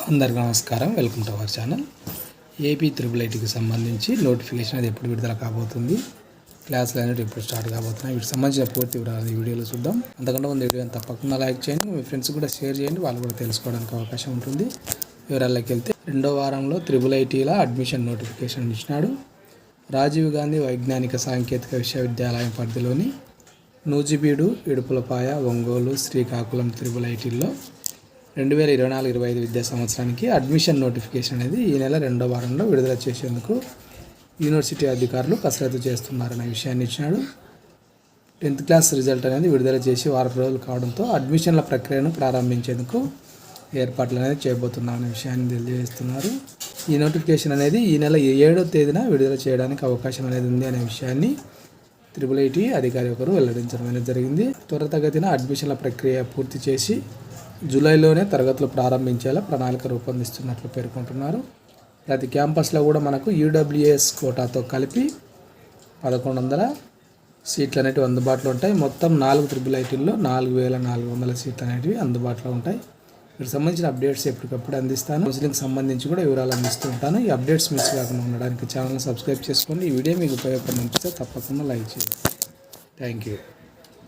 అందరికీ నమస్కారం. Welcome to our channel. AP triple ఐటీకి సంబంధించి నోటిఫికేషన్ అది ఎప్పుడు విడుదల కాబోతుంది, క్లాసులు అనేవి ఎప్పుడు స్టార్ట్ కాబోతున్నాయి, వీటికి సంబంధించిన పూర్తి వివరాలు ఈ వీడియోలో చూద్దాం. అంతకంటే ముందు వీడియోని తప్పకుండా లైక్ చేయండి, మీ ఫ్రెండ్స్ కూడా షేర్ చేయండి, వాళ్ళు కూడా తెలుసుకోవడానికి అవకాశం ఉంటుంది. వివరాల్లోకి వెళ్తే, రెండో వారంలో త్రిబుల్ ఐటీల అడ్మిషన్ నోటిఫికేషన్ ఇచ్చినాడు. రాజీవ్ గాంధీ వైజ్ఞానిక సాంకేతిక విశ్వవిద్యాలయం పరిధిలోని నూజిబీడు, ఇడుపులపాయ, ఒంగోలు, శ్రీకాకుళం త్రిబుల్ ఐటీల్లో 2024-25 విద్యా సంవత్సరానికి అడ్మిషన్ నోటిఫికేషన్ అనేది ఈ నెల రెండో వారంలో విడుదల చేసేందుకు యూనివర్సిటీ అధికారులు కసరత్తు చేస్తున్నారనే విషయాన్ని ఇచ్చినాడు. 10th క్లాస్ రిజల్ట్ అనేది విడుదల చేసి వారం రోజులు కావడంతో అడ్మిషన్ల ప్రక్రియను ప్రారంభించేందుకు ఏర్పాట్లు అనేది చేయబోతున్నామనే విషయాన్ని తెలియజేస్తున్నారు. ఈ నోటిఫికేషన్ అనేది ఈ నెల 7వ తేదీన విడుదల చేయడానికి అవకాశం అనేది ఉంది అనే విషయాన్ని త్రిబుల్ ఐటీ అధికారి ఒకరు వెల్లడించడం అనేది జరిగింది. త్వరితగతిన అడ్మిషన్ల ప్రక్రియ పూర్తి చేసి జూలైలోనే తరగతులు ప్రారంభించేలా ప్రణాళిక రూపొందిస్తున్నట్లు పేర్కొంటున్నారు. ప్రతి క్యాంపస్లో కూడా మనకు యూడబ్ల్యూఎస్ కోటాతో కలిపి 1100 సీట్లు అనేటివి అందుబాటులో ఉంటాయి. మొత్తం 4 త్రిబుల్ ఐటీల్లో 4400 సీట్లు అనేటివి అందుబాటులో ఉంటాయి. వీటికి సంబంధించిన అప్డేట్స్ ఎప్పటికప్పుడు అందిస్తాను. కౌన్సిలింగ్కి సంబంధించి కూడా వివరాలు అందిస్తూ ఉంటాను. ఈ అప్డేట్స్ మిస్ కాకుండా ఉండడానికి ఛానల్ని సబ్స్క్రైబ్ చేసుకోండి. ఈ వీడియో మీకు ఉపయోగపడితే తప్పకుండా లైక్ చేయండి. Thank you.